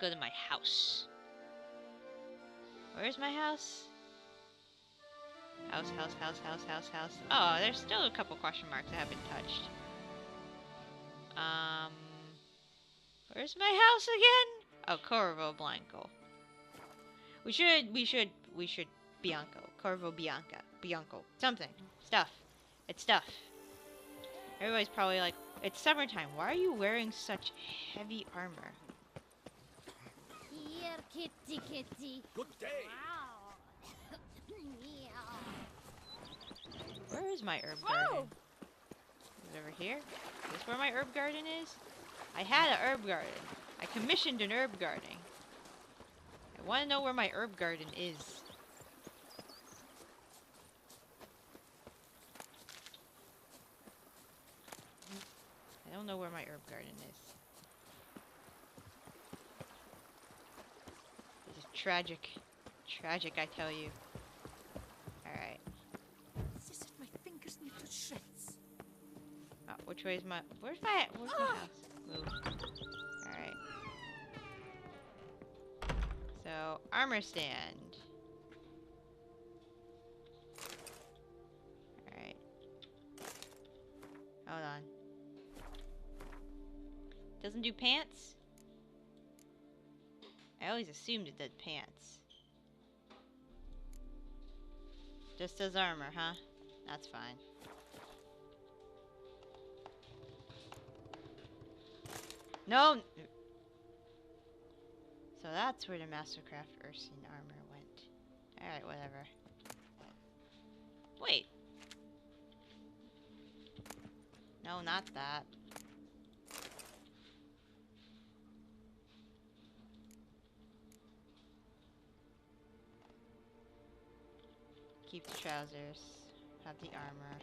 go to my house. Where's my house? House, house, house, house, house, house. Oh, there's still a couple question marks that haven't touched. Where's my house again? Oh, Corvo Blanco. We should, Bianco. Corvo Bianca. Bianco. Something. Stuff. It's stuff. Everybody's probably like, it's summertime. Why are you wearing such heavy armor? Here, kitty, kitty. Good day. Wow. Where is my herb garden? Is it over here? Is this where my herb garden is? I had an herb garden. I commissioned an herb garden. I want to know where my herb garden is. I don't know where my herb garden is. This is tragic. Tragic, I tell you. Alright. It's as if my fingers need to shreds. Oh, which way is my... Where's my house? Move. Alright. So, armor stand. Alright. Hold on. Doesn't do pants? I always assumed it did pants. Just does armor, huh? That's fine. No! So that's where the Mastercraft Ursine armor went. Alright, whatever. Wait. No, not that. Keep the trousers. Have the armor.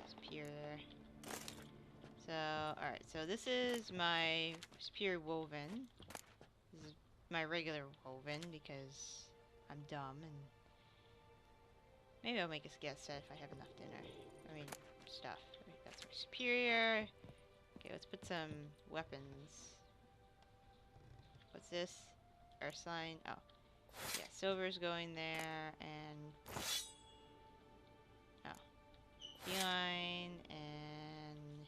Superior. So, alright, so this is my superior woven. This is my regular woven because I'm dumb and maybe I'll make a sketch set if I have enough dinner. I mean, stuff. That's my superior. Okay, let's put some weapons. What's this? Ursine. Oh. Yeah, silver's going there, and... Oh. Feline, and...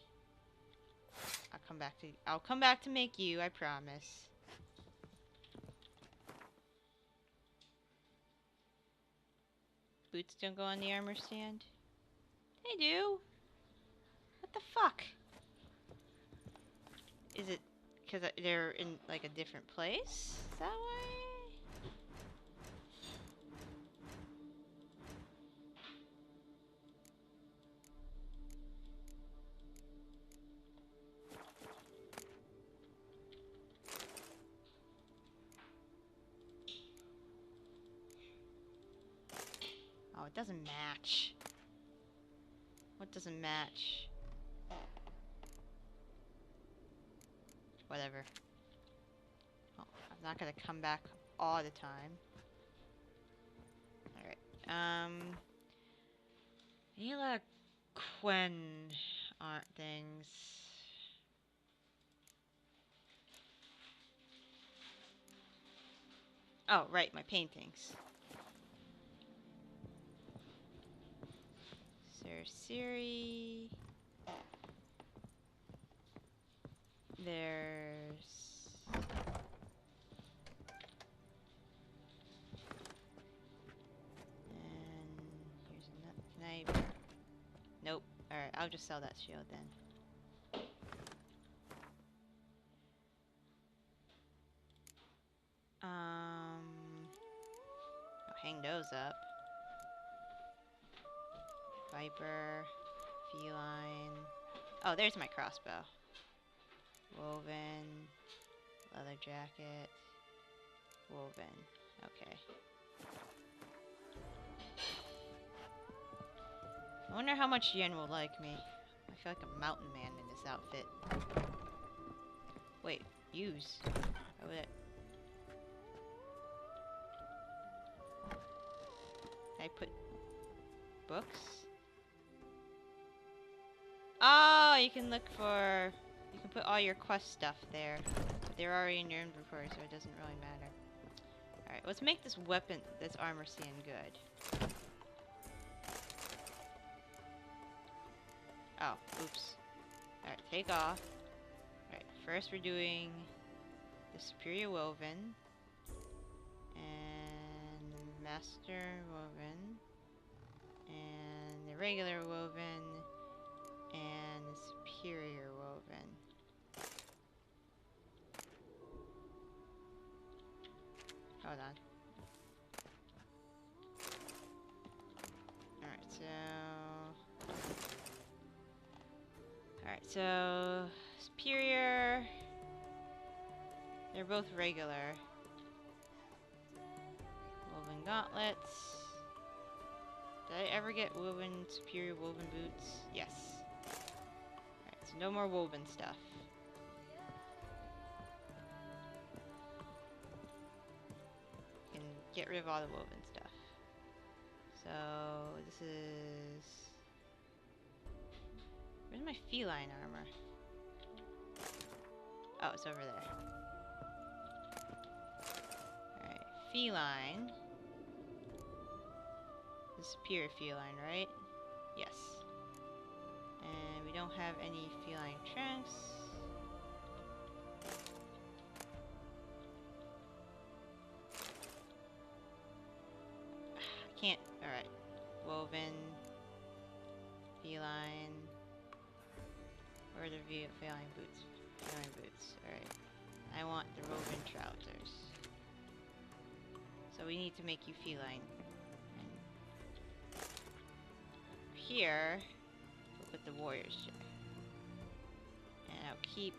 I'll come back to make you, I promise. Boots don't go on the armor stand? They do! What the fuck? Is it because they're in, like, a different place? Is that why? Oh, it doesn't match. What doesn't match? Whatever. Oh, I'm not gonna come back all the time. Alright. I need a lot of Quen art things. Oh, right, my paintings. Siri. There's... And here's a knife. Nope. Alright, I'll just sell that shield then. I'll hang those up. Viper, feline. Oh, there's my crossbow. Woven, leather jacket, woven. Okay. I wonder how much Yen will like me. I feel like a mountain man in this outfit. Wait, use. How would it? Can I put books? Oh, you can look for You can put all your quest stuff there. But they're already in your inventory, so it doesn't really matter. Alright, let's make this weapon, this armor stand good. Oh, oops. Alright, take off. Alright, first we're doing the superior woven. And the master woven. And the regular woven. And the superior woven. Hold on. Alright, so superior. They're both regular. Woven gauntlets. Did I ever get woven superior woven boots? Yes. Alright, so no more woven stuff. You can get rid of all the woven stuff. So this is... Where's my feline armor? Oh, it's over there. Alright, feline. The superior feline, right? Yes. And we don't have any feline trunks. I can't. Alright. Woven. Feline. Where are the feline boots? Feline boots. Alright. I want the woven trousers. So we need to make you feline. And here, we'll put the warrior's chair. And I'll keep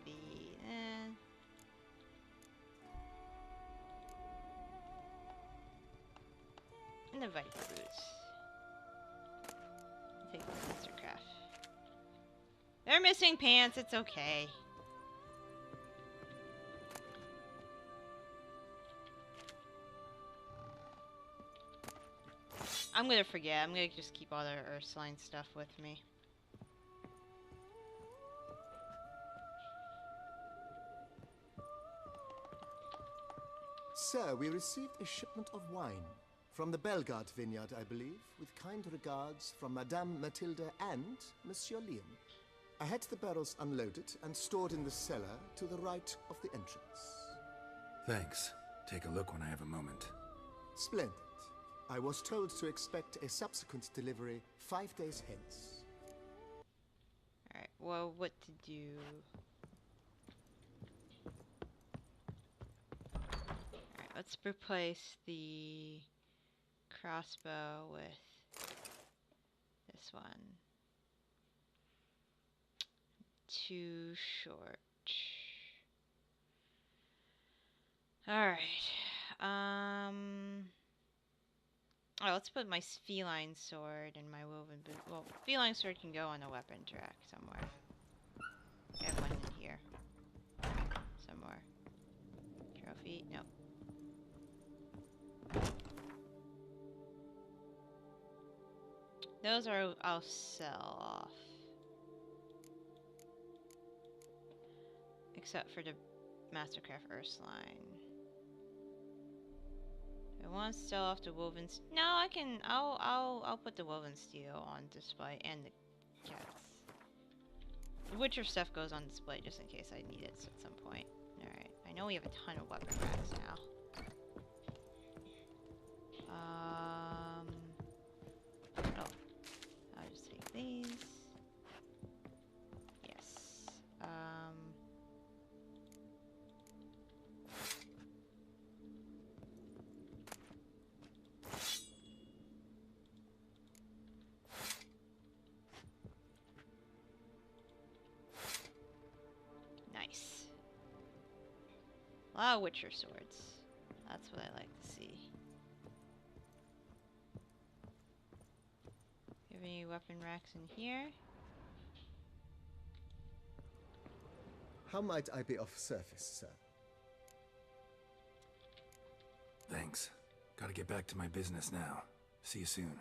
the... and the viper boots. Take the mastercraft. They're missing pants, it's okay. I'm gonna forget. I'm gonna just keep all the Ursuline stuff with me. Sir, we received a shipment of wine. From the Bellegarde vineyard, I believe, with kind regards from Madame Matilda and Monsieur Liam. I had the barrels unloaded and stored in the cellar to the right of the entrance. Thanks. Take a look when I have a moment. Splendid. I was told to expect a subsequent delivery 5 days hence. Alright, well, what to do? Alright, let's replace the crossbow with this one. Too short. Alright. Oh, let's put my feline sword and my woven boot. Well, feline sword can go on a weapon track somewhere. I have one in here. Somewhere. Trophy? Nope. Those are... I'll sell off. Except for the Mastercraft Ursuline. I want to sell off the woven... No, I can... I'll put the woven steel on display and the cats. The Witcher stuff goes on display just in case I need it at some point. Alright. I know we have a ton of weapon racks now. Oh. I'll just take these. Yes. Nice. A lot of Witcher swords. That's what I like to see. You have any weapon racks in here? How might I be of service, sir? Thanks. Gotta get back to my business now. See you soon.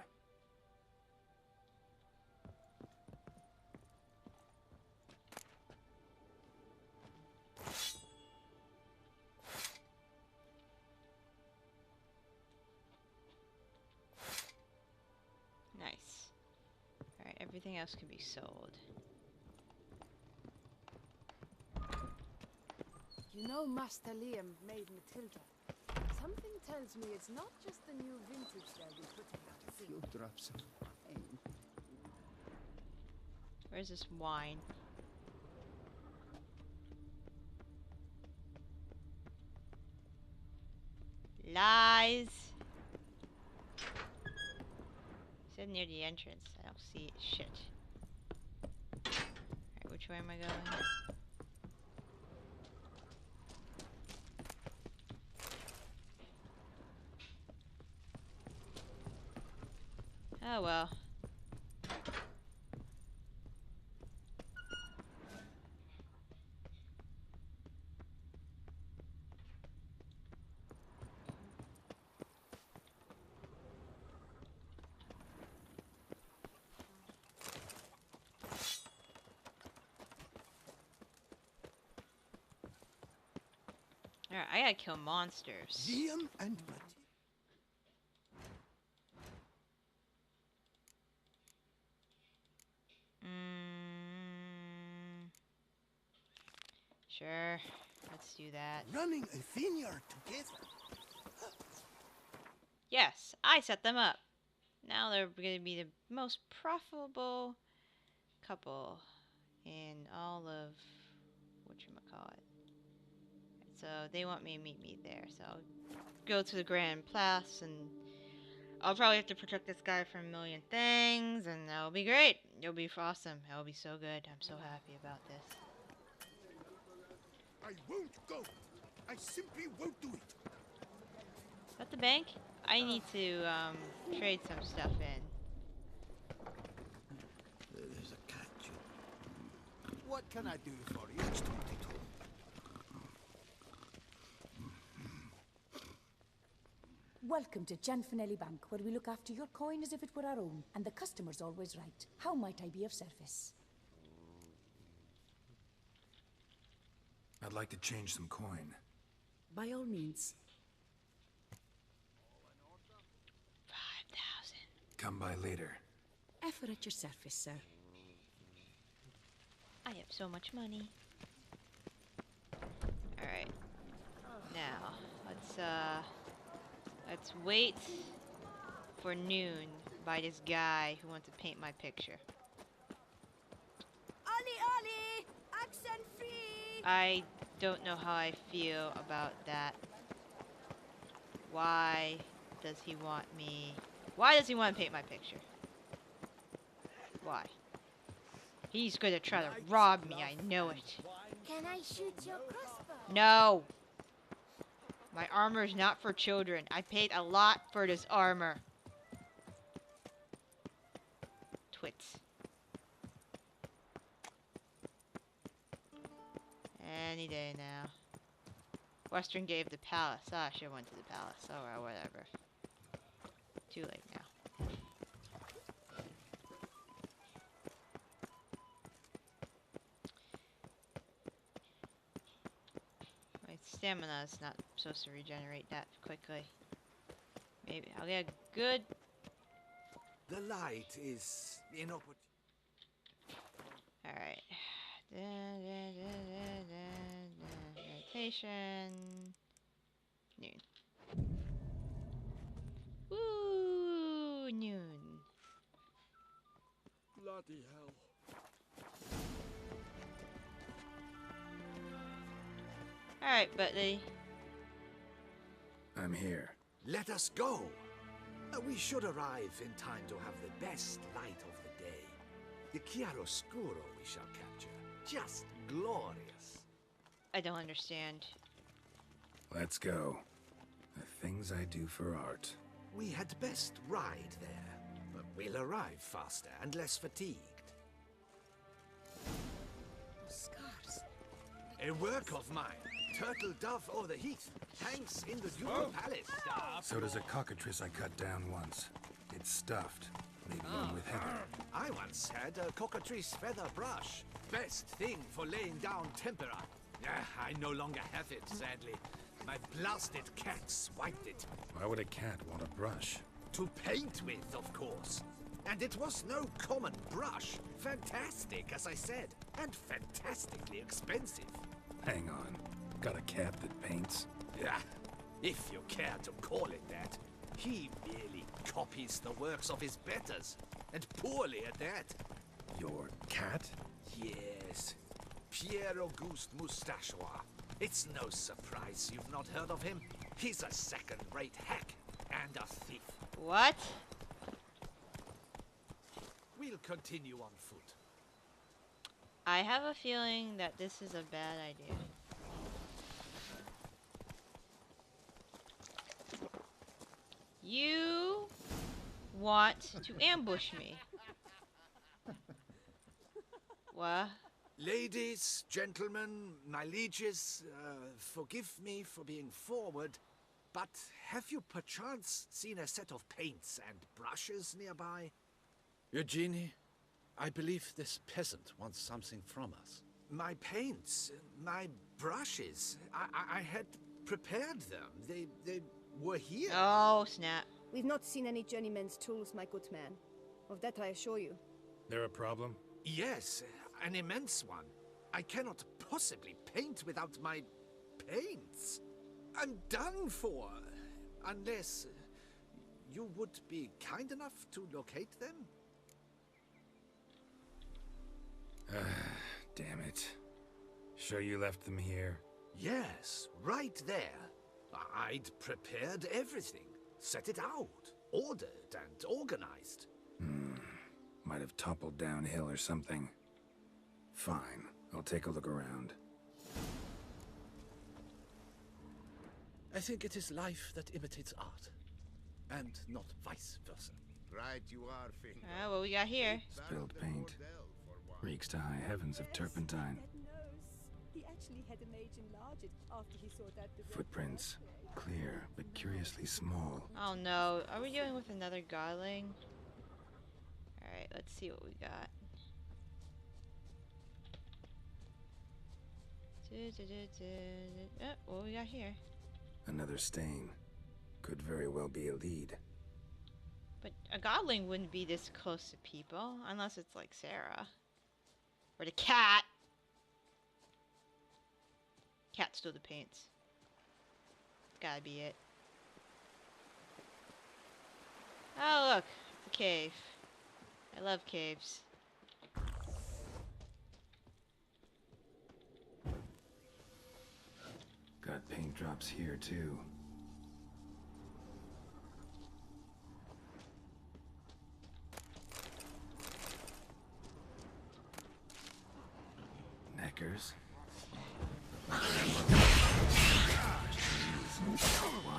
everything else can be sold. You know Master Liam made Matilda. Something tells me it's not just the new vintage they'll be putting out. A few drops of wine. Where's this wine? Lies! Said near the entrance. I don't see it. Shit. Alright, which way am I going? Oh well. Alright, I gotta kill monsters. Liam and Matilda. Sure. Let's do that. Running a vineyard together. Yes, I set them up. Now they're gonna be the most profitable couple in all of whatchamacallit. So they want me to meet me there. So I'll go to the Grand Place and I'll probably have to protect this guy from a million things and that'll be great. It'll be awesome. It'll be so good. I'm so happy about this. I won't go. I simply won't do it. Is that the bank? I need to trade some stuff in. There's a catch. What can I do for you? It's 22. Welcome to Gianfinelli Bank, where we look after your coin as if it were our own, and the customer's always right. How might I be of service? I'd like to change some coin. By all means. 5,000. Come by later. Effort at your service, sir. I have so much money. Alright. Now, let's wait for noon by this guy who wants to paint my picture. Ollie, Ollie! Accent free! I don't know how I feel about that. Why does he want me? Why does he want to paint my picture? Why? He's gonna try to rob me, I know it. Can I shoot your crossbow? No! My armor is not for children. I paid a lot for this armor. Twits. Any day now. Western gave the palace. Ah, I should have went to the palace. Oh, well, whatever. Too late now. My stamina is not supposed to regenerate that quickly. Maybe I'll get a good. The light is inopportune. Alright. Meditation. Noon. Woo! Noon. Bloody hell. Alright, Buttley. I'm here. Let us go. We should arrive in time to have the best light of the day. The chiaroscuro we shall capture. Just glorious. I don't understand. Let's go. The things I do for art. We had best ride there, but we'll arrive faster and less fatigued. Scars. A work of mine. Turtle dove o'er the heath. Hangs in the ducal palace. So does a cockatrice I cut down once. It's stuffed. Maybe even with heather. I once had a cockatrice feather brush. Best thing for laying down tempera. I no longer have it, sadly. My blasted cat swiped it. Why would a cat want a brush? To paint with, of course. And it was no common brush. Fantastic, as I said, and fantastically expensive. Hang on. Got a cat that paints? Yeah, if you care to call it that. He merely copies the works of his betters, and poorly at that. Your cat? Yes, Pierre-Auguste Moustachois. It's no surprise you've not heard of him. He's a second-rate hack and a thief. What? We'll continue on foot. I have a feeling that this is a bad idea. You want to ambush me. What? Ladies, gentlemen, my lieges, forgive me for being forward, but have you perchance seen a set of paints and brushes nearby? Eugenie, I believe this peasant wants something from us. My paints, my brushes, I had prepared them. They were here. Oh, snap. We've not seen any journeyman's tools, my good man. Of that I assure you. There a problem? Yes, an immense one. I cannot possibly paint without my paints. I'm done for. Unless you would be kind enough to locate them? Damn it. Sure you left them here? Yes, right there. I'd prepared everything. Set it out. Ordered and organized. Might have toppled downhill or something. Fine. I'll take a look around. I think it is life that imitates art, and not vice versa. Right you are, Finn. Alright, what we got here? Spilled paint. Reeks to high heavens of turpentine. He actually had a mage enlarge it after he saw that the Footprints. Clear, but curiously small. Oh no, are we dealing with another godling? Alright, let's see what we got. Oh, what we got here? Another stain. Could very well be a lead. But a godling wouldn't be this close to people, unless it's like Sarah. Or the cat! Cat stole the paints. Gotta be it. Oh look, it's a cave. I love caves. Got paint drops here too. Neckers.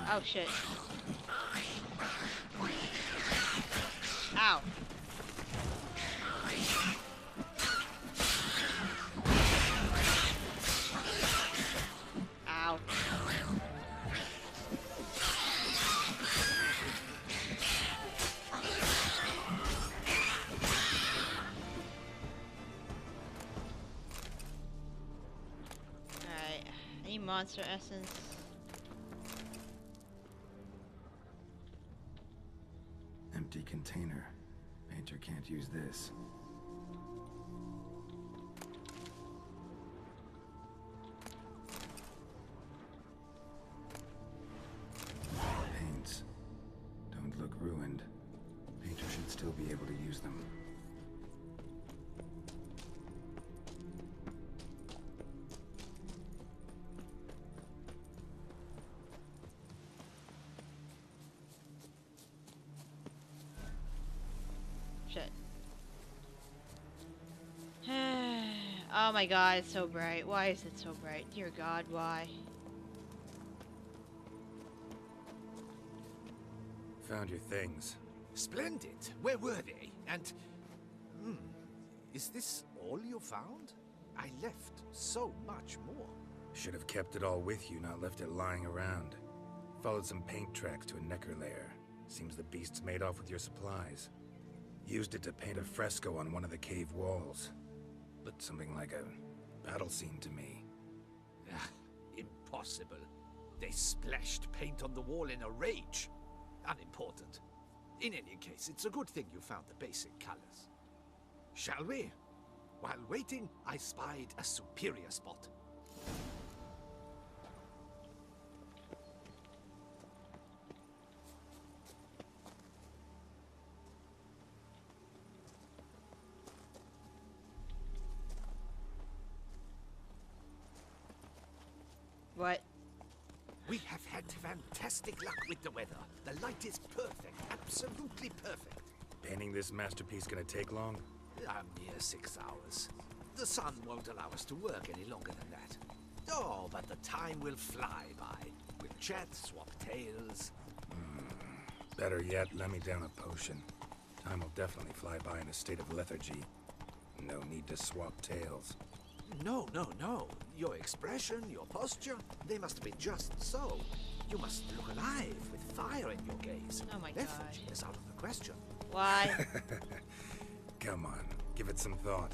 Oh shit. Ow. Ow. Alright, I need monster essence. Empty container. Painter can't use this. Paints. Don't look ruined. Painter should still be able to use them. Shit. Oh my god, it's so bright. Why is it so bright? Dear God, why? Found your things. Splendid. Where were they? And... is this all you found? I left so much more. Should have kept it all with you, not left it lying around. Followed some paint tracks to a necker lair. Seems the beast's made off with your supplies. Used it to paint a fresco on one of the cave walls. Looked something like a battle scene to me. Impossible. They splashed paint on the wall in a rage. Unimportant. In any case, it's a good thing you found the basic colors. Shall we? While waiting, I spied a superior spot. What? We have had fantastic luck with the weather. The light is perfect, absolutely perfect. Painting this masterpiece gonna take long? A mere 6 hours. The sun won't allow us to work any longer than that. Oh, but the time will fly by. We'll chat, swap tales. Better yet, let me down a potion. Time will definitely fly by in a state of lethargy. No need to swap tales. No, no, no. Your expression, your posture, they must be just so. You must look alive with fire in your gaze. Oh my god. Lethargy is out of the question. Why? Come on, give it some thought.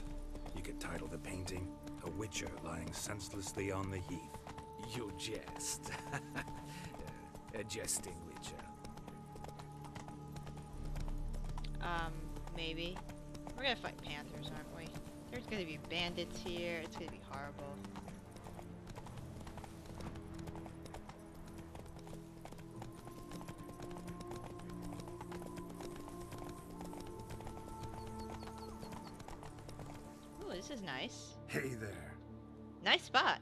You could title the painting, A Witcher Lying Senselessly on the Heath. You jest. A jesting witcher. Maybe. We're gonna fight panthers, aren't we? There's gonna be bandits here. It's gonna be horrible. Ooh, this is nice. Hey there. Nice spot.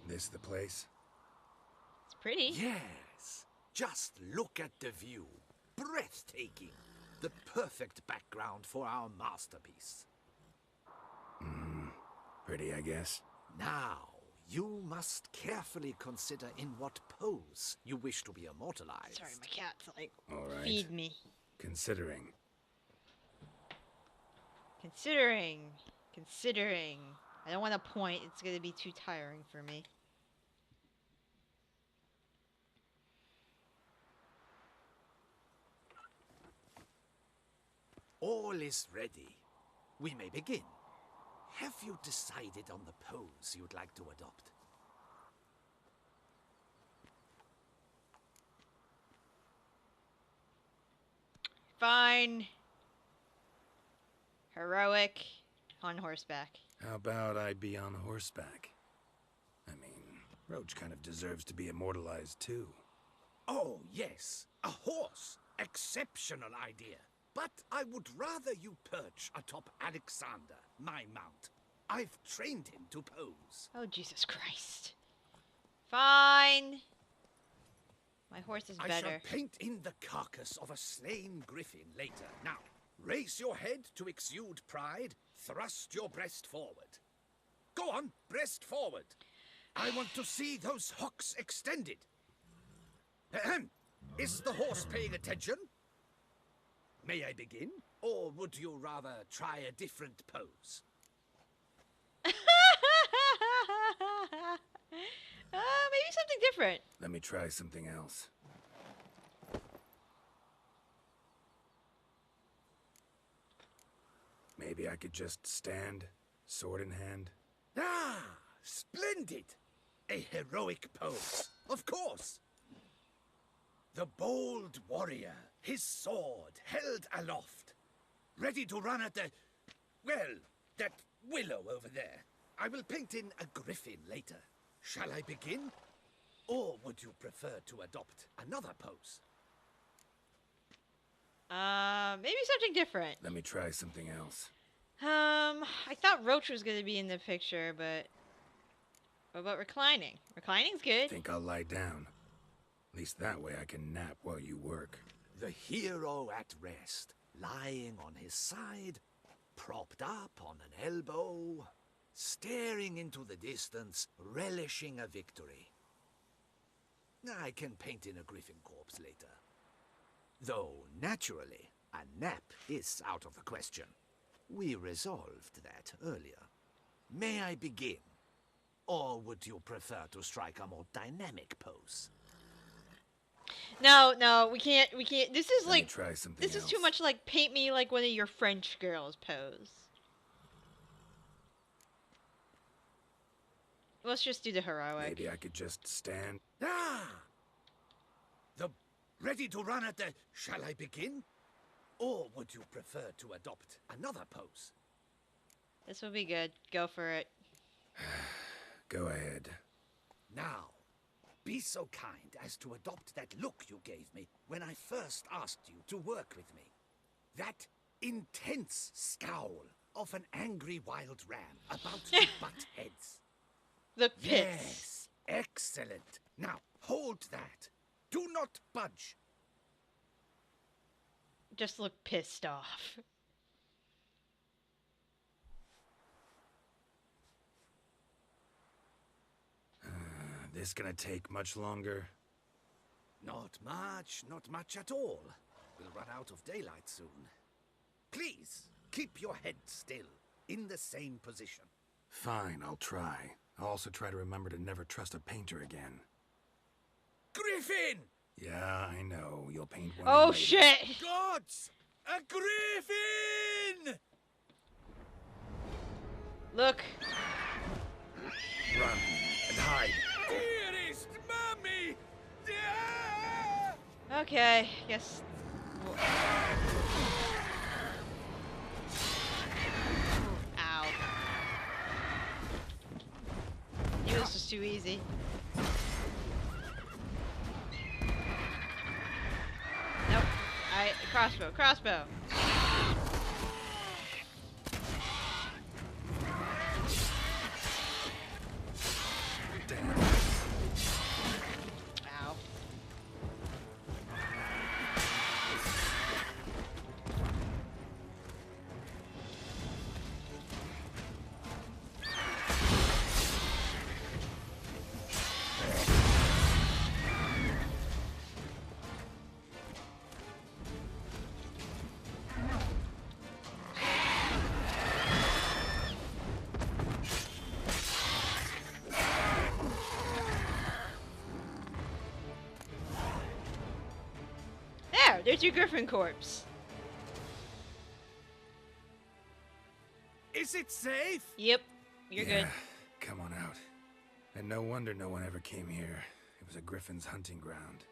This the place? It's pretty. Yes. Just look at the view. Breathtaking. The perfect background for our masterpiece. Pretty, I guess. Now, you must carefully consider in what pose you wish to be immortalized. Sorry, my cat's like, All right. feed me. Considering. Considering. I don't want to point. It's going to be too tiring for me. All is ready. We may begin. Have you decided on the pose you'd like to adopt? Fine. Heroic. On horseback. How about I be on horseback? I mean, Roach kind of deserves to be immortalized too. Oh, yes. A horse. Exceptional idea. But I would rather you perch atop Alexander, my mount. I've trained him to pose. Oh, Jesus Christ. Fine. My horse is I better. shall paint in the carcass of a slain griffin later. Now, raise your head to exude pride. Thrust your breast forward. Go on, breast forward. I want to see those hocks extended. Ahem. Is the horse paying attention? May I begin? Or would you rather try a different pose? Maybe something different. Let me try something else. Maybe I could just stand, sword in hand. Ah, splendid! A heroic pose, of course. The bold warrior, his sword held aloft, ready to run at the... well, that willow over there. I will paint in a griffin later. Shall I begin? Or would you prefer to adopt another pose? Maybe something different. Let me try something else. I thought Roach was gonna be in the picture, but... What about reclining? Reclining's good. Think I'll lie down. At least that way I can nap while you work. The hero at rest, lying on his side, propped up on an elbow, staring into the distance, relishing a victory. I can paint in a griffin corpse later. Though, naturally, a nap is out of the question. We resolved that earlier. May I begin? Or would you prefer to strike a more dynamic pose? No, we can't. This is Let like... me try something This is else. too much like paint me like one of your French girls pose. Let's just do the heroic. Maybe I could just stand. Ah! The ready to run at the... Shall I begin? Or would you prefer to adopt another pose? This will be good. Go for it. Go ahead. Now, be so kind as to adopt that look you gave me when I first asked you to work with me. That intense scowl of an angry wild ram about to butt heads. The pits. Yes, excellent. Now, hold that. Do not budge. Just look pissed off. This gonna take much longer? Not much at all. We'll run out of daylight soon. Please, keep your head still, in the same position. Fine, I'll try. I'll also try to remember to never trust a painter again. Griffin! Yeah, I know. You'll paint one. Oh later. shit! Gods! A griffin! Look. Run and hide. Dearest Mummy! Okay, guess. Ow. Knew this was too easy. Nope. Crossbow. Damn. Ow. There's your griffin corpse. Is it safe? Yep, you're Yeah, good. come on out. And no wonder no one ever came here. It was a griffin's hunting ground.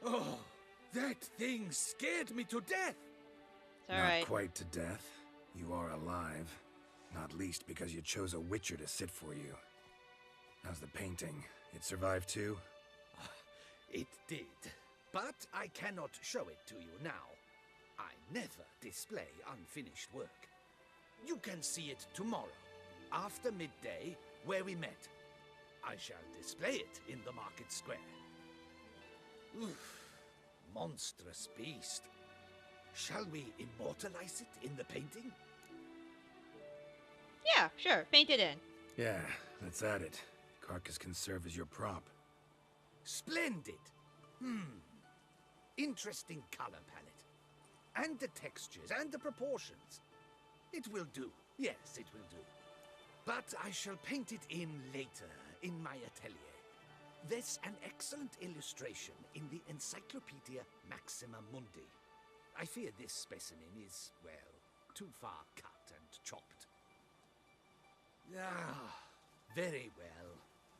Oh, that thing scared me to death. It's alright. Not quite to death. You are alive. Not least because you chose a witcher to sit for you. How's the painting? It survived too? It did. But I cannot show it to you now. I never display unfinished work. You can see it tomorrow, after midday, where we met. I shall display it in the market square. Oof, monstrous beast. Shall we immortalize it in the painting? Yeah, sure. Paint it in. Yeah, let's add it. Carcass can serve as your prop. Splendid. Interesting color palette. And the textures and the proportions. It will do. Yes, it will do. But I shall paint it in later, in my atelier. There's an excellent illustration in the Encyclopedia Maxima Mundi. I fear this specimen is, well, too far cut and chopped. Ah, very well.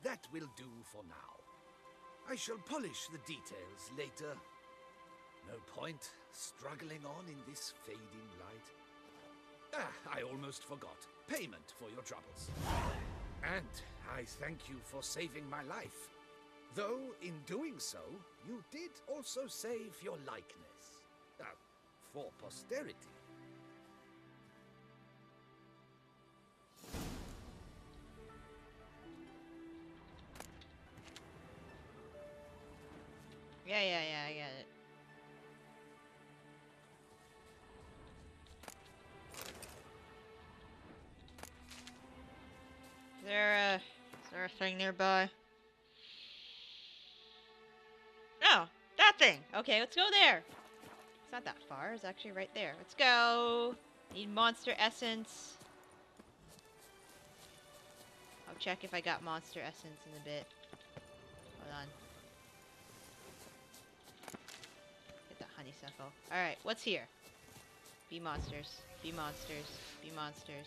That will do for now. I shall polish the details later. No point struggling on in this fading light. Ah, I almost forgot. Payment for your troubles. And I thank you for saving my life. Though, in doing so, you did also save your likeness. For posterity. Yeah, I get it. Is there a thing nearby? Oh, that thing! Okay, let's go there! It's not that far, it's actually right there. Let's go! Need monster essence. I'll check if I got monster essence in a bit. Hold on. Get that honeysuckle. Alright, what's here? Be monsters. Be monsters. Be monsters.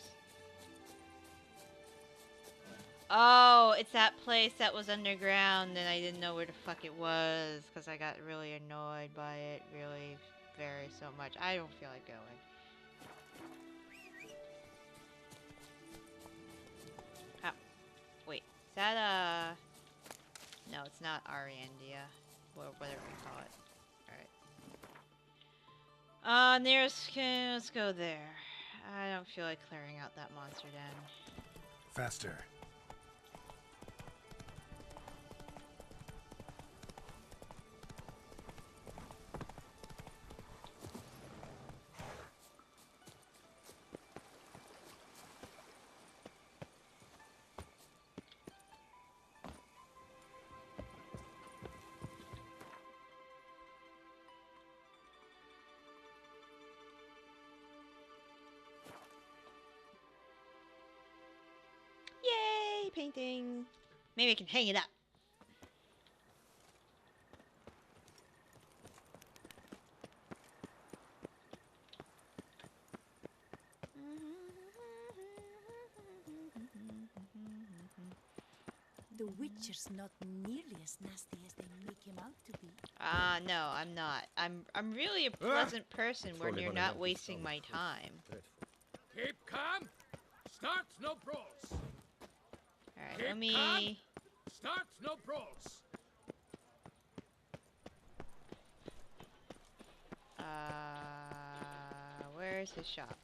Oh, it's that place that was underground and I didn't know where the fuck it was because I got really annoyed by it, really. vary so much. I don't feel like going. Oh, wait. Is that no, it's not Ariandia. Whatever we call it. Alright. Nearest... Okay, let's go there. I don't feel like clearing out that monster den. Faster. Yay! Painting! Maybe I can hang it up. The Witcher's not nearly as nasty as they make him out to be. No, I'm not. I'm really a pleasant person when you're not wasting my time. Keep calm. Start no brawls. Alright, Keep let me... calm. Start no brawls. Where's his shop?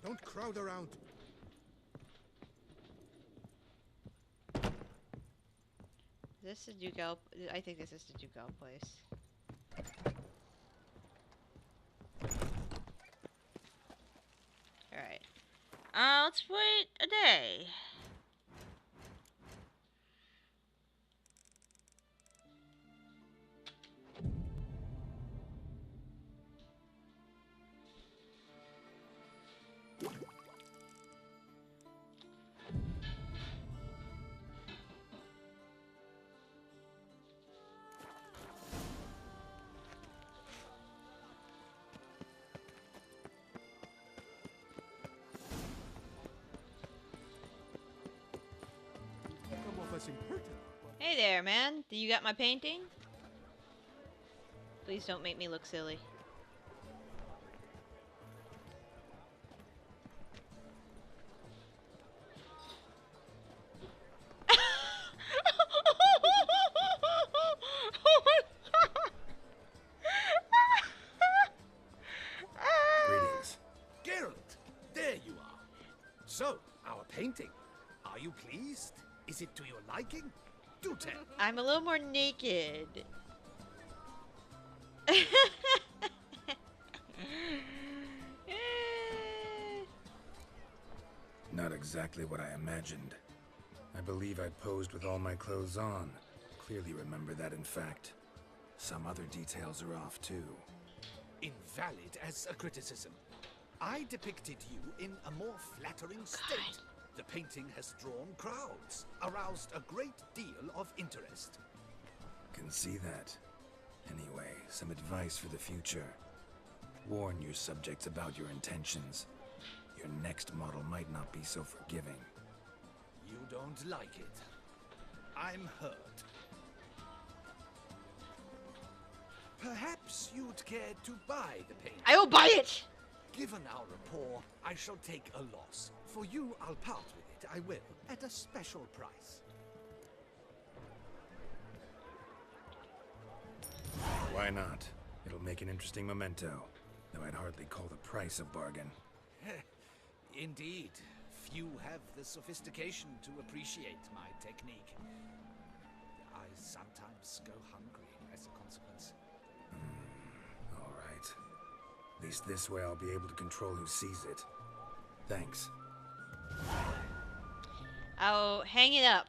Don't crowd around. Is this the Dugal? I think this is the Dugal place. Alright. Let's wait a day. Hey there, man. Do you got my painting? Please don't make me look silly. Greetings. Geralt, there you are. So, our painting. Are you pleased? Is it to your liking? Do tell. I'm a little more naked. Not exactly what I imagined. I believe I posed with all my clothes on. Clearly remember that, in fact. Some other details are off, too. Invalid as a criticism. I depicted you in a more flattering state. The painting has drawn crowds, aroused a great deal of interest. Can see that. Anyway, some advice for the future. Warn your subjects about your intentions. Your next model might not be so forgiving. You don't like it. I'm hurt. Perhaps you'd care to buy the painting. I will buy it! Given our rapport, I shall take a loss. For you, I'll part with it, I will, at a special price. Why not? It'll make an interesting memento, though I'd hardly call the price a bargain. Indeed. Few have the sophistication to appreciate my technique. I sometimes go hungry as a consequence. All right. At least this way I'll be able to control who sees it. Thanks. I'll hang it up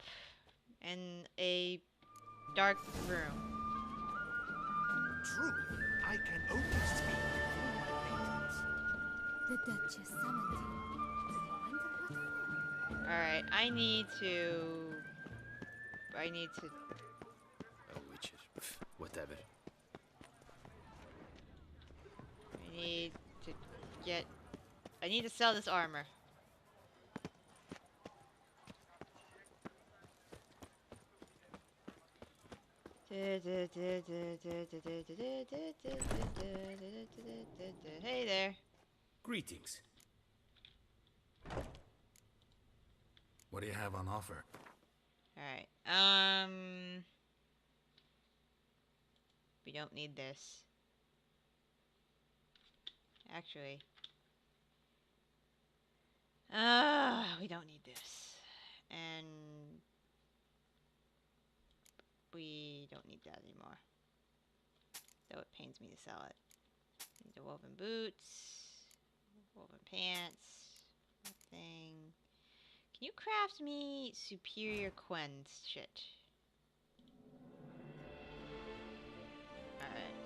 in a dark room. Truly, I can only speak for my paintings. The Duchess summoned you. Alright, I need to... Oh, Witcher. Whatever. I need to sell this armor. Hey there. Greetings. What do you have on offer? Alright, we don't need this. Actually. We don't need this. And we don't need that anymore. Though it pains me to sell it. Need the woven boots, woven pants, thing. Can you craft me superior Quen's shit? Alright,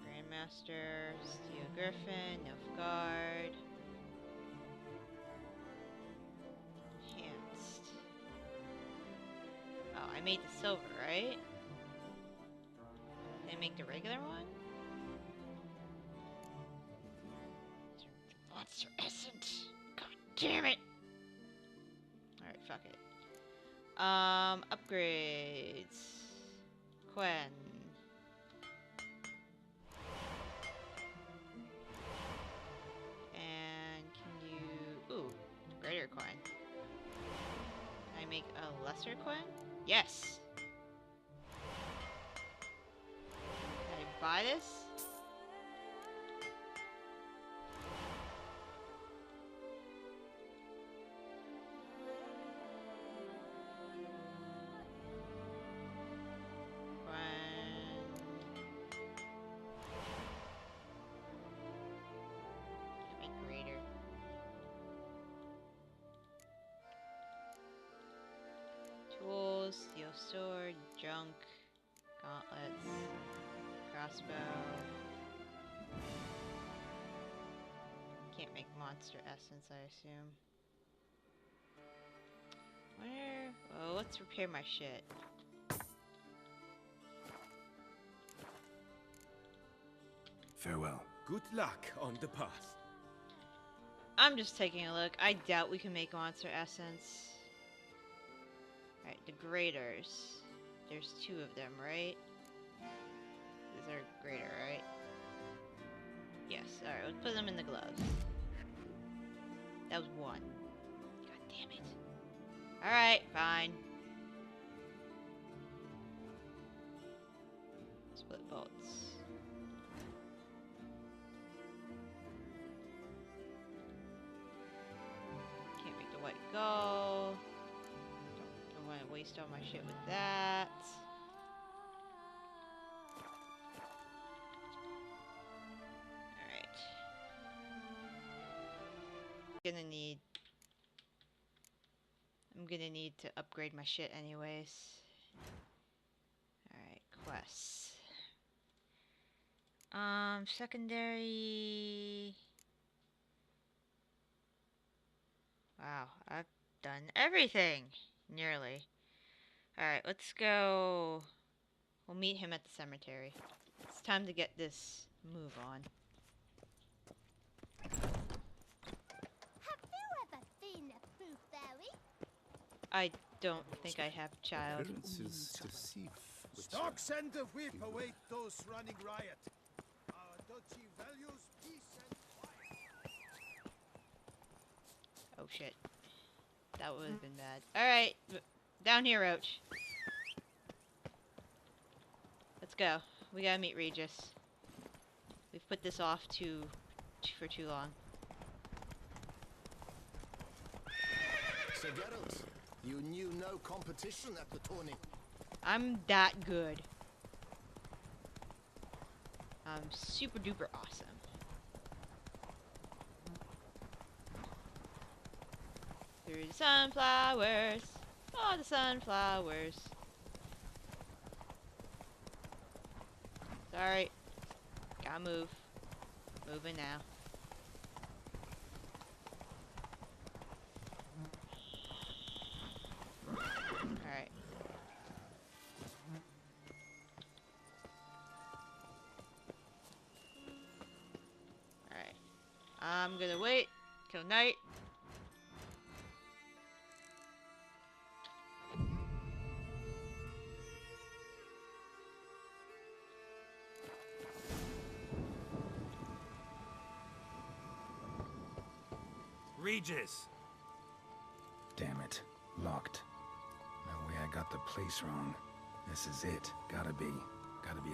Grandmaster, Steel Griffin, Nilfgaard. Enhanced. Oh, I made the silver, right? Did I make the regular one? Monster essence. God damn it. Alright, fuck it. Upgrades. Quen. And can you... Ooh, greater Quen. Can I make a lesser Quen? Yes! Can I buy this? Tools, steel sword, junk, gauntlets, crossbow. Can't make monster essence, I assume. Where? Oh, let's repair my shit. Farewell. Good luck on the path. I'm just taking a look. I doubt we can make monster essence. Alright, the graders. There's 2 of them, right? These are grader, right? Yes, alright, let's put them in the gloves. That was 1. God damn it. Alright, fine. Split bolts. Can't make the white go. Don't want to waste all my shit with that. Alright. I'm gonna need to upgrade my shit anyways. Alright, quests. Secondary. Wow, I've done everything. Nearly. Alright, let's go. We'll meet him at the cemetery. It's time to get this move on. Have you ever seen a fruit fairy? I don't think I have a child. Appearances deceive. Stock send a whip await those running riot. Our duchy values peace and quiet. Oh shit. That would have been bad. Alright, down here, Roach. Let's go. We gotta meet Regis. We've put this off for too long. Sir Geralt, you knew no competition at the tourney. I'm that good. I'm super duper awesome. Through the sunflowers. Oh, the sunflowers. Sorry. Gotta move. Moving now. Alright. Alright. I'm gonna wait till night. Regis! Damn it. Locked. No way I got the place wrong. This is it. Gotta be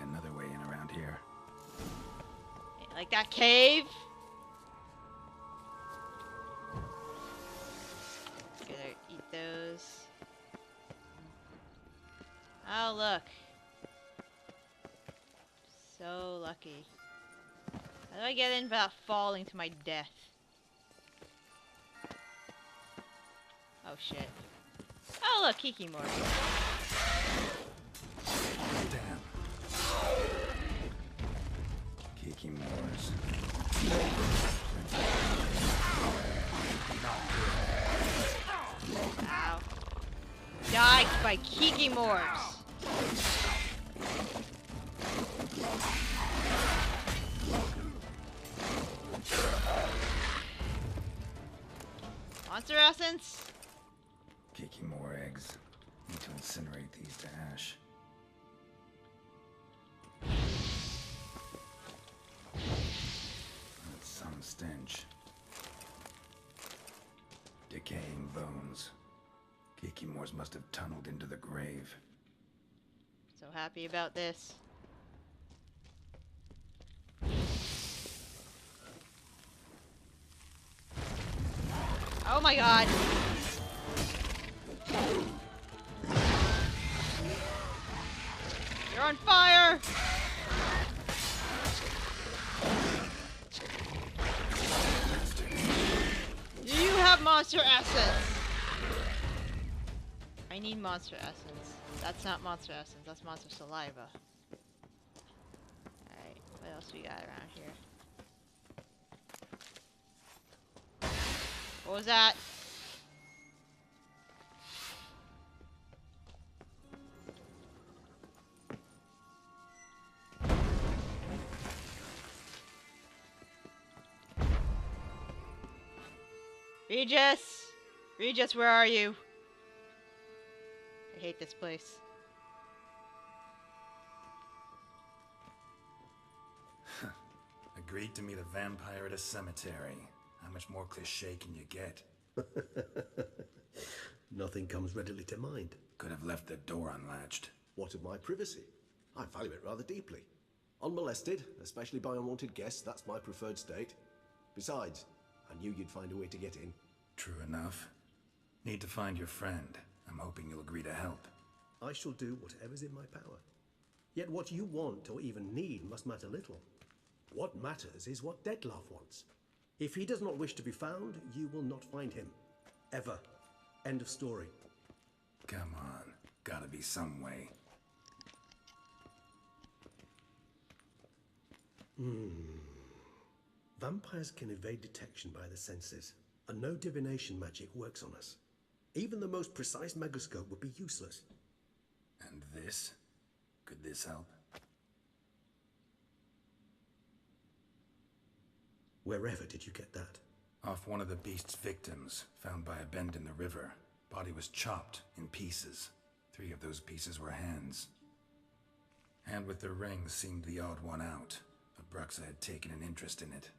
another way in around here. Like that cave? Gonna eat those. Oh, look. So lucky. How do I get in without falling to my death? Oh shit. Oh look, Kikimori. Damn. Kikimores. Ow. Died by Kikimores. Monster essence? Kikimore eggs. Need to incinerate these to ash. That's some stench. Decaying bones. Kikimores must have tunneled into the grave. So happy about this. Oh my god! You're on fire! Do you have monster essence? I need monster essence. That's not monster essence, that's monster saliva. Alright, what else we got around here? What was that? Regis! Regis, where are you? I hate this place. Agreed to meet a vampire at a cemetery. How much more cliché can you get? Nothing comes readily to mind. Could have left the door unlatched. What of my privacy? I value it rather deeply. Unmolested, especially by unwanted guests, that's my preferred state. Besides, I knew you'd find a way to get in. True enough. Need to find your friend. I'm hoping you'll agree to help. I shall do whatever's in my power. Yet what you want or even need must matter little. What matters is what Dettlaff wants. If he does not wish to be found, you will not find him. Ever. End of story. Come on. Gotta be some way. Vampires can evade detection by the senses, and no divination magic works on us. Even the most precise megascope would be useless. And this? Could this help? Wherever did you get that? Off one of the beast's victims, found by a bend in the river. Body was chopped in pieces. 3 of those pieces were hands. Hand with the ring seemed the odd one out, but Bruxa had taken an interest in it.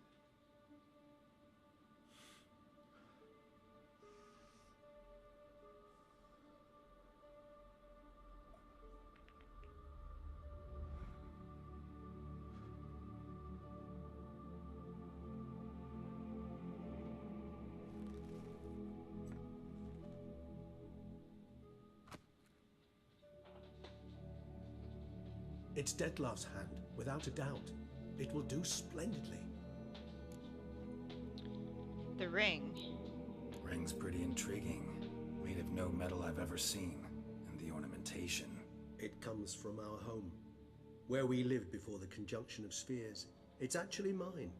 It's Dettlaff's hand, without a doubt. It will do splendidly. The ring. Ring's pretty intriguing. Made of no metal I've ever seen. And the ornamentation. It comes from our home, where we lived before the conjunction of spheres. It's actually mine.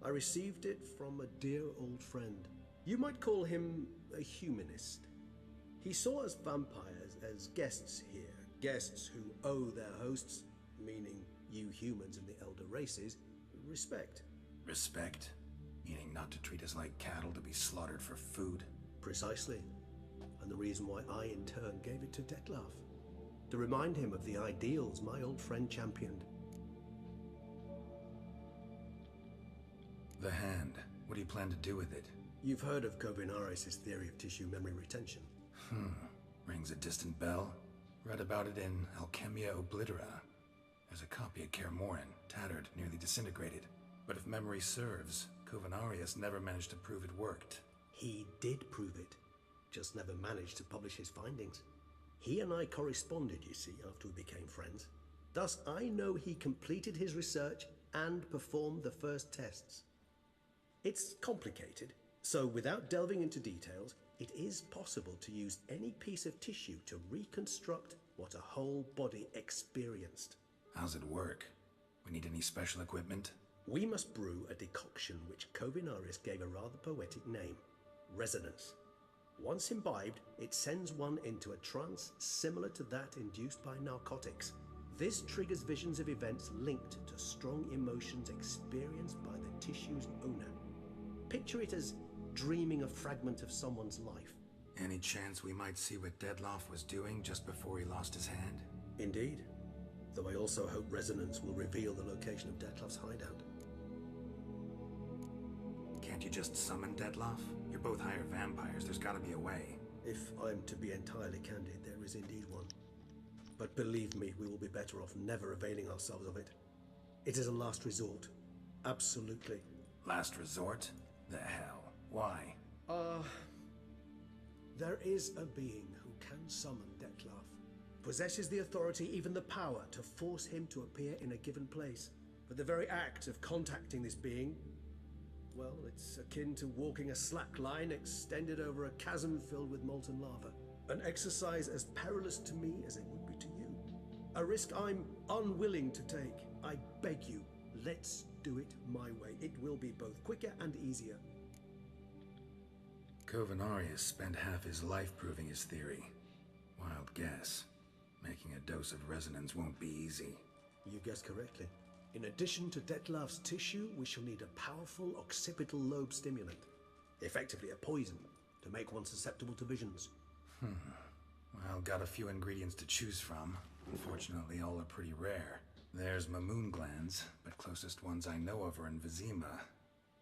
I received it from a dear old friend. You might call him a humanist. He saw us vampires as guests here. Guests who owe their hosts, meaning you humans and the elder races, respect. Respect? Meaning not to treat us like cattle to be slaughtered for food? Precisely. And the reason why I in turn gave it to Dettlaff. To remind him of the ideals my old friend championed. The hand. What do you plan to do with it? You've heard of Kovinaris' theory of tissue memory retention. Rings a distant bell. Read about it in Alchemia Oblitera. There's a copy at Kaer Morhen, tattered, nearly disintegrated. But if memory serves, Kovinaris never managed to prove it worked. He did prove it, just never managed to publish his findings. He and I corresponded, you see, after we became friends. Thus, I know he completed his research and performed the first tests. It's complicated, so without delving into details, it is possible to use any piece of tissue to reconstruct what a whole body experienced. How's it work? We need any special equipment? We must brew a decoction which Kovinaris gave a rather poetic name, resonance. Once imbibed, it sends one into a trance similar to that induced by narcotics. This triggers visions of events linked to strong emotions experienced by the tissue's owner. Picture it as dreaming a fragment of someone's life. Any chance we might see what Dettlaff was doing just before he lost his hand? Indeed. Though I also hope resonance will reveal the location of Dettlaff's hideout. Can't you just summon Dettlaff? You're both higher vampires. There's gotta be a way. If I'm to be entirely candid, there is indeed one. But believe me, we will be better off never availing ourselves of it. It is a last resort. Absolutely. Last resort? The hell? Why? There is a being who can summon Dettlaff. Possesses the authority, even the power, to force him to appear in a given place. But the very act of contacting this being, well, it's akin to walking a slack line extended over a chasm filled with molten lava. An exercise as perilous to me as it would be to you. A risk I'm unwilling to take. I beg you, let's do it my way. It will be both quicker and easier. Kovinaris spent half his life proving his theory. Wild guess. Making a dose of resonance won't be easy. You guessed correctly. In addition to Dettlaff's tissue, we shall need a powerful occipital lobe stimulant. Effectively a poison, to make one susceptible to visions. Well, got a few ingredients to choose from. Unfortunately, all are pretty rare. There's Mamoon glands, but closest ones I know of are in Vizima.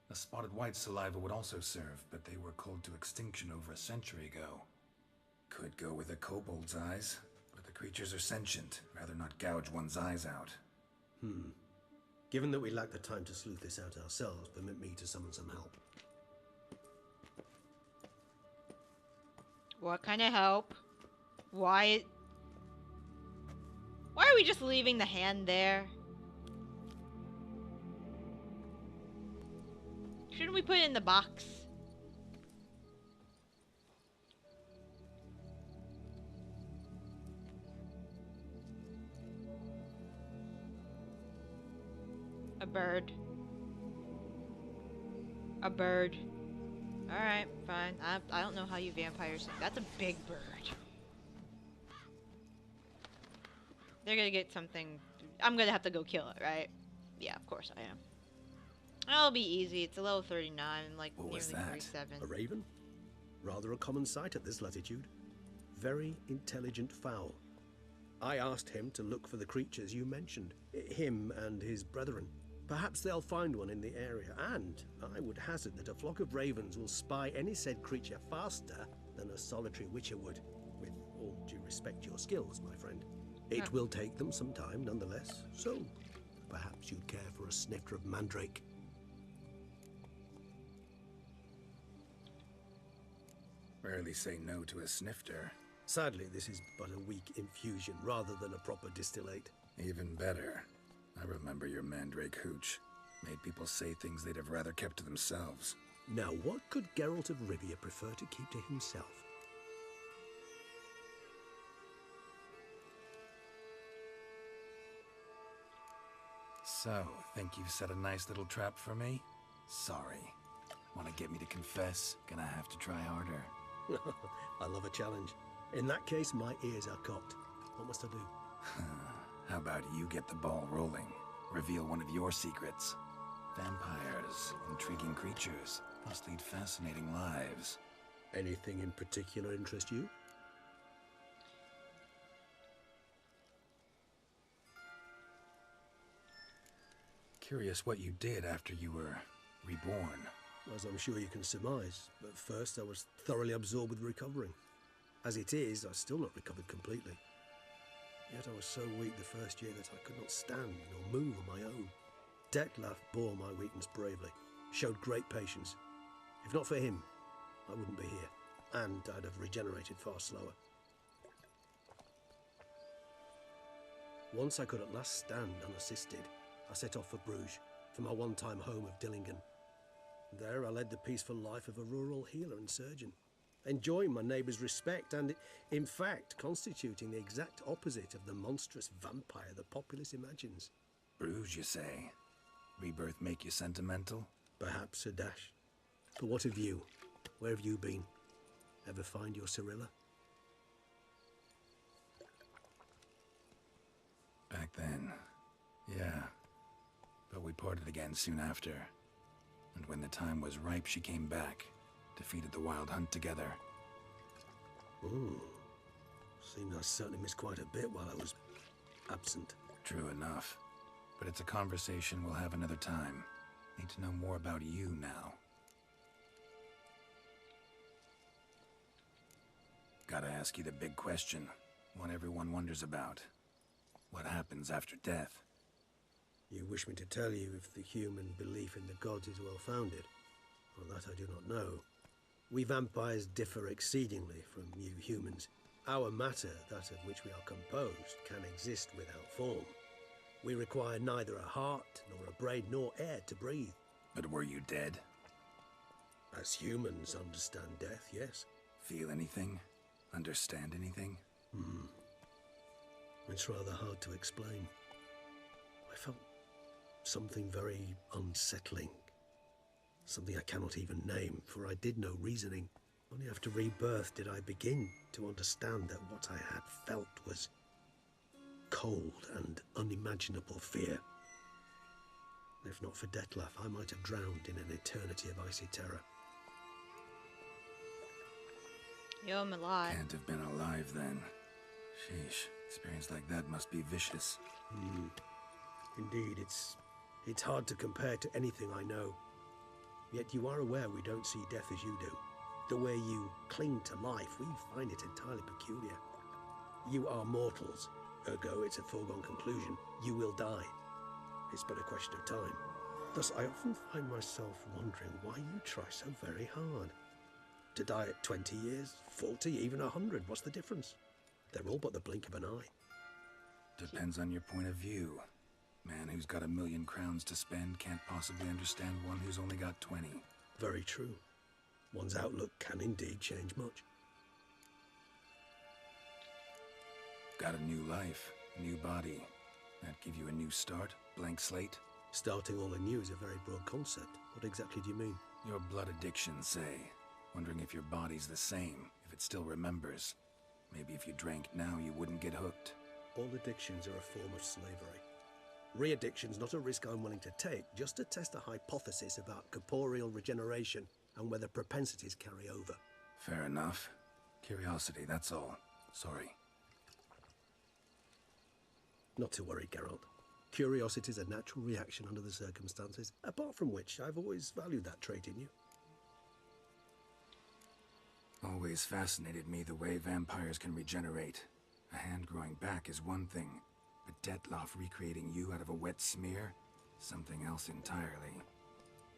A spotted white saliva would also serve, but they were cold to extinction over a century ago. Could go with a kobold's eyes, but the creatures are sentient. Rather not gouge one's eyes out. Given that we lack the time to sleuth this out ourselves, permit me to summon some help. What kind of help? Why are we just leaving the hand there? Shouldn't we put it in the box? A bird. A bird. Alright, fine. I don't know how you vampires... That's a big bird. They're gonna get something... I'm gonna have to go kill it, right? Yeah, of course I am. It'll be easy. It's a level 39, like What nearly was that? 37. A raven? Rather a common sight at this latitude. Very intelligent fowl. I asked him to look for the creatures you mentioned. Him and his brethren. Perhaps they'll find one in the area, and I would hazard that a flock of ravens will spy any said creature faster than a solitary witcher would. With all due respect to your skills, my friend. It will take them some time, nonetheless, so perhaps you'd care for a snifter of mandrake. Rarely say no to a snifter. Sadly, this is but a weak infusion rather than a proper distillate. Even better. I remember your mandrake hooch. Made people say things they'd have rather kept to themselves. Now, what could Geralt of Rivia prefer to keep to himself? So, think you've set a nice little trap for me? Sorry. Want to get me to confess? Gonna have to try harder. I love a challenge. In that case, my ears are cocked. What must I do? How about you get the ball rolling? Reveal one of your secrets. Vampires, intriguing creatures, must lead fascinating lives. Anything in particular interest you? Curious what you did after you were reborn. as I'm sure you can surmise. At first, I was thoroughly absorbed with recovering. As it is, I've still not recovered completely. Yet I was so weak the first year that I could not stand nor move on my own. Detlef bore my weakness bravely, showed great patience. If not for him, I wouldn't be here, and I'd have regenerated far slower. Once I could at last stand unassisted, I set off for Bruges, for my one-time home of Dillingen. There I led the peaceful life of a rural healer and surgeon, enjoying my neighbours' respect and, in fact, constituting the exact opposite of the monstrous vampire the populace imagines. Bruges, you say? Rebirth make you sentimental? Perhaps a dash. But what of you? Where have you been? Ever find your Cyrilla? Back then, yeah. But we parted again soon after. And when the time was ripe, she came back, defeated the Wild Hunt together. Ooh. Seems I certainly missed quite a bit while I was absent. True enough. But it's a conversation we'll have another time. Need to know more about you now. Gotta ask you the big question, one everyone wonders about. What happens after death? You wish me to tell you if the human belief in the gods is well-founded? Well, that I do not know. We vampires differ exceedingly from you humans. Our matter, that of which we are composed, can exist without form. We require neither a heart, nor a brain, nor air to breathe. But were you dead? As humans understand death, yes. Feel anything? Understand anything? It's rather hard to explain. I felt something very unsettling. Something I cannot even name, for I did no reasoning. Only after rebirth did I begin to understand that what I had felt was cold and unimaginable fear. If not for Detlef, I might have drowned in an eternity of icy terror. Yo, I'm alive. Can't have been alive then. Sheesh, experience like that must be vicious. Indeed, it's hard to compare to anything I know. Yet you are aware we don't see death as you do. The way you cling to life, we find it entirely peculiar. You are mortals, ergo it's a foregone conclusion. You will die. It's but a question of time. Thus, I often find myself wondering why you try so very hard. To die at 20 years, 40, even 100, what's the difference? They're all but the blink of an eye. Depends on your point of view. Man who's got 1,000,000 crowns to spend can't possibly understand one who's only got 20. Very true. One's outlook can indeed change much. Got a new life, new body. That give you a new start, blank slate? Starting all anew is a very broad concept. What exactly do you mean? Your blood addiction, say. Wondering if your body's the same, if it still remembers. Maybe if you drank now, you wouldn't get hooked. All addictions are a form of slavery. Re-addiction's not a risk I'm willing to take, just to test a hypothesis about corporeal regeneration and whether propensities carry over. Fair enough. Curiosity, that's all. Sorry. Not to worry, Geralt. Curiosity is a natural reaction under the circumstances, apart from which I've always valued that trait in you. Always fascinated me the way vampires can regenerate. A hand growing back is one thing, but Detlef recreating you out of a wet smear? Something else entirely.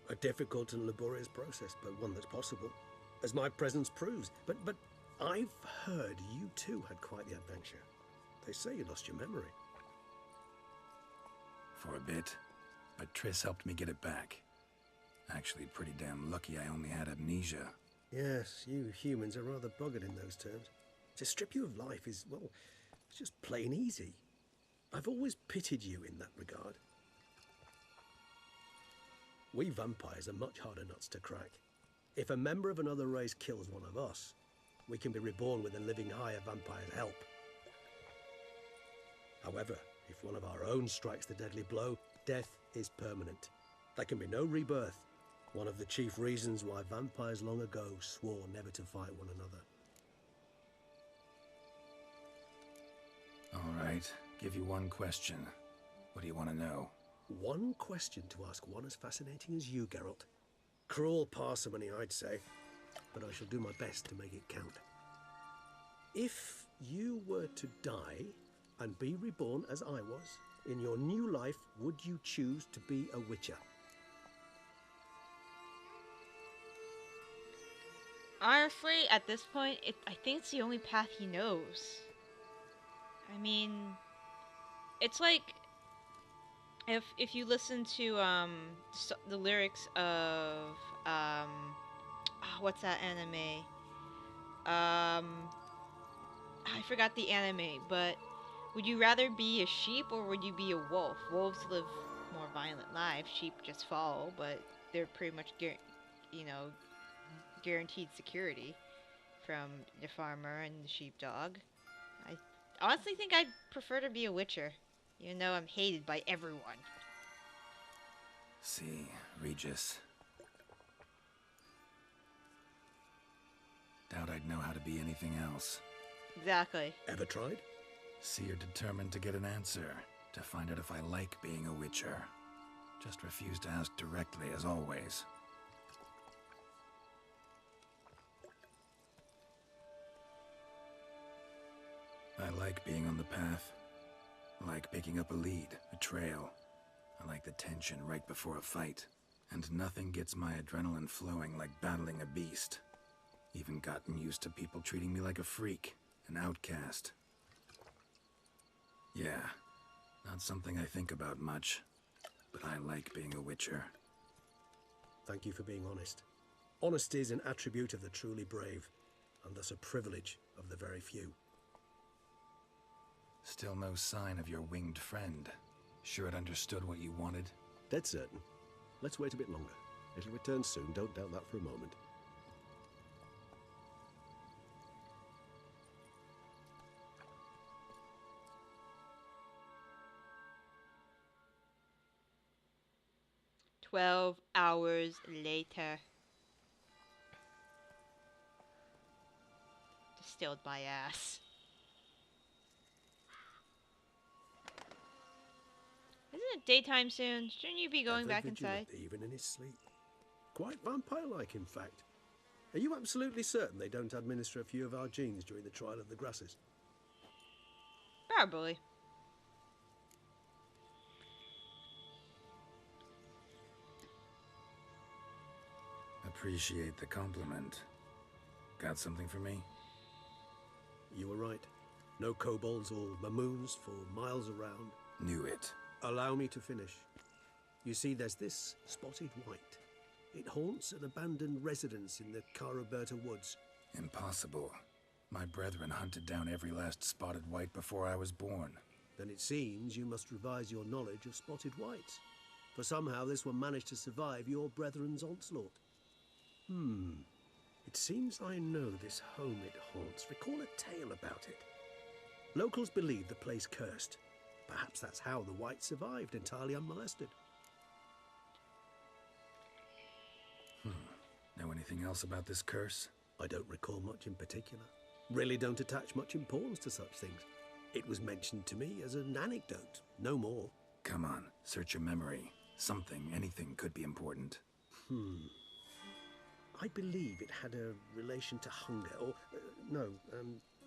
A difficult and laborious process, but one that's possible, as my presence proves. But I've heard you too had quite the adventure. They say you lost your memory. For a bit, but Triss helped me get it back. Actually, pretty damn lucky I only had amnesia. Yes, you humans are rather buggered in those terms. To strip you of life is, well, it's just plain easy. I've always pitied you in that regard. We vampires are much harder nuts to crack. If a member of another race kills one of us, we can be reborn with a living higher vampire's help. However, if one of our own strikes the deadly blow, death is permanent. There can be no rebirth. One of the chief reasons why vampires long ago swore never to fight one another. All right, give you one question. What do you want to know? One question to ask one as fascinating as you, Geralt. Cruel parsimony, I'd say, but I shall do my best to make it count. If you were to die and be reborn as I was, in your new life, would you choose to be a witcher? Honestly, at this point, I think it's the only path he knows. I mean, it's like if you listen to the lyrics of what's that anime? I forgot the anime, but would you rather be a sheep or would you be a wolf? Wolves live more violent lives. Sheep just follow, but they're pretty much guaranteed security from the farmer and the sheepdog. I honestly think I'd prefer to be a witcher, even though I'm hated by everyone. See, Regis. Doubt I'd know how to be anything else. Exactly. Ever tried? See, you're determined to get an answer, to find out if I like being a witcher. Just refuse to ask directly, as always. I like being on the path. I like picking up a lead, a trail. I like the tension right before a fight. And nothing gets my adrenaline flowing like battling a beast. Even gotten used to people treating me like a freak, an outcast. Yeah, not something I think about much, but I like being a witcher. Thank you for being honest. Honesty is an attribute of the truly brave, and thus a privilege of the very few. Still no sign of your winged friend. Sure it understood what you wanted? Dead certain. Let's wait a bit longer. It'll return soon, don't doubt that for a moment. "12 hours later." Distilled my ass. Isn't it daytime soon? Shouldn't you be going back inside? Even in his sleep. Quite vampire-like, in fact. Are you absolutely certain they don't administer a few of our genes during the trial of the grasses? Probably. Appreciate the compliment. Got something for me? You were right. No kobolds or mamoons for miles around. Knew it. Allow me to finish. You see, there's this spotted white. It haunts an abandoned residence in the Caraberta woods. Impossible. My brethren hunted down every last spotted white before I was born. Then it seems you must revise your knowledge of spotted whites. For somehow this one managed to survive your brethren's onslaught. It seems I know this home it haunts. Recall a tale about it. Locals believe the place cursed. Perhaps that's how the white survived entirely unmolested. Know anything else about this curse? I don't recall much in particular. Really don't attach much importance to such things. It was mentioned to me as an anecdote, no more. Come on, search your memory. Something, anything could be important. I believe it had a relation to hunger, or,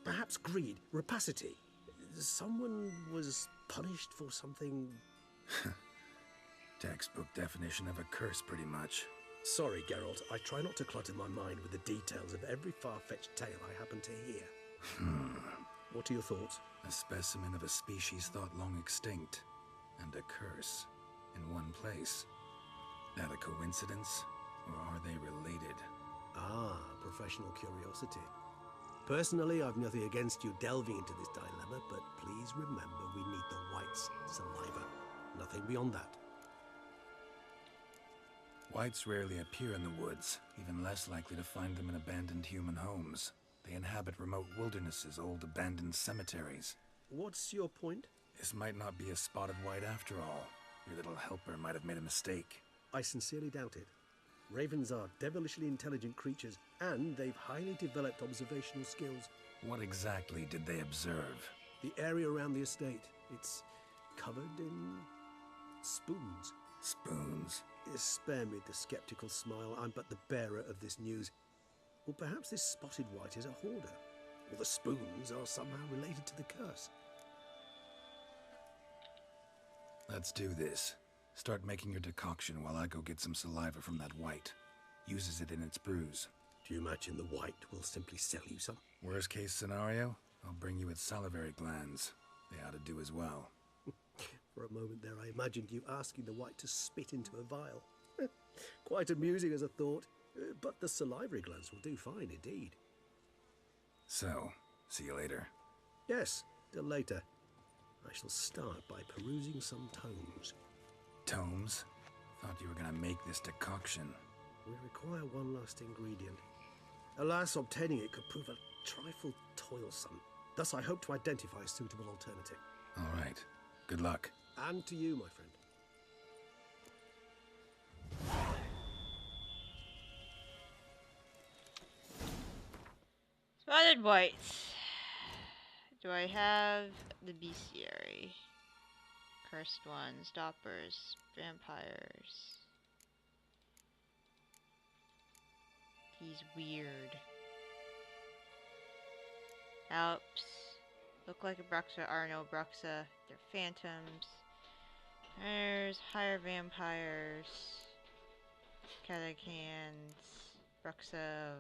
perhaps greed, rapacity. Someone was punished for something... Textbook definition of a curse, pretty much. Sorry, Geralt, I try not to clutter my mind with the details of every far-fetched tale I happen to hear. What are your thoughts? A specimen of a species thought long extinct, and a curse in one place. That a coincidence, or are they related? Ah, professional curiosity. Personally, I've nothing against you delving into this dilemma, but please remember we need the whites' saliva. Nothing beyond that. Whites rarely appear in the woods, even less likely to find them in abandoned human homes. They inhabit remote wildernesses, old abandoned cemeteries. What's your point? This might not be a spotted white after all. Your little helper might have made a mistake. I sincerely doubt it. Ravens are devilishly intelligent creatures, and they've highly developed observational skills. What exactly did they observe? The area around the estate. It's covered in spoons. Spoons? Spare me the skeptical smile. I'm but the bearer of this news. Or perhaps this spotted white is a hoarder. Or the spoons are somehow related to the curse. Let's do this. Start making your decoction while I go get some saliva from that white. Uses it in its brews. Do you imagine the white will simply sell you some? Worst case scenario, I'll bring you its salivary glands. They ought to do as well. For a moment there, I imagined you asking the white to spit into a vial. Quite amusing as a thought, but the salivary glands will do fine indeed. So, see you later. Yes, till later. I shall start by perusing some tomes. Tomes? Thought you were gonna make this decoction. We require one last ingredient. Alas, obtaining it could prove a trifle toilsome. Thus, I hope to identify a suitable alternative. All right. Good luck. And to you, my friend. Spotted whites. Do I have the bestiary? Cursed ones, stoppers, vampires. He's weird. Alps. Look like a Bruxa, are no Bruxa. They're phantoms. There's higher vampires. Catacans. Bruxa.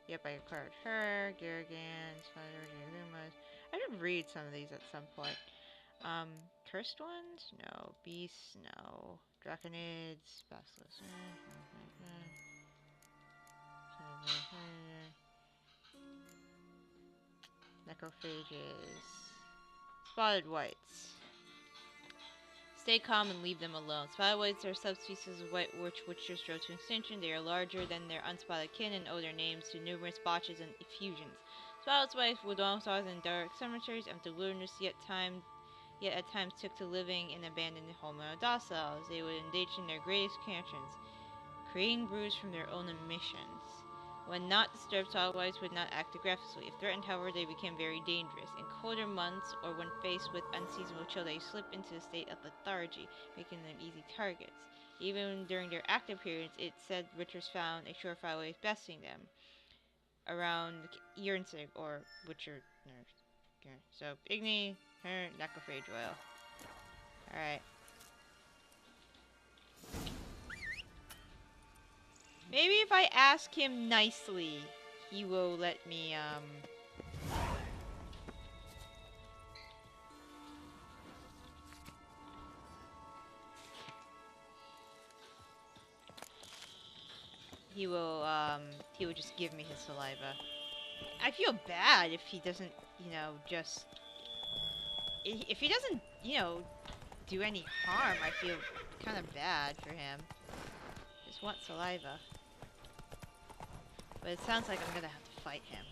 Yep, I acquired her. Garagans. Lumas. I should read some of these at some point. Cursed ones? No. Beasts? No. Draconids. Basilisk. Necrophages. Spotted whites. Stay calm and leave them alone. Spotted whites are subspecies of white witchers drove to extinction. They are larger than their unspotted kin and owe their names to numerous botches and effusions. Spotted whites would also in dark cemeteries of the wilderness, yet at times took to living in abandoned homo dociles. They would indulge in their greatest creations, creating brews from their own emissions. When not disturbed, spotted whites would not act aggressively. If threatened, however, they became very dangerous. In colder months, or when faced with unseasonable chill, they slip into a state of lethargy, making them easy targets. Even during their active periods, it said witchers found a surefire way of besting them around Yernsig or Witcher nurse. Okay, so Igni, her necrophage oil. Alright. Maybe if I ask him nicely, he will let me, he will just give me his saliva. I feel bad if he doesn't, you know, just... If he doesn't, you know, do any harm, I feel kind of bad for him. Just want saliva. But it sounds like I'm gonna have to fight him.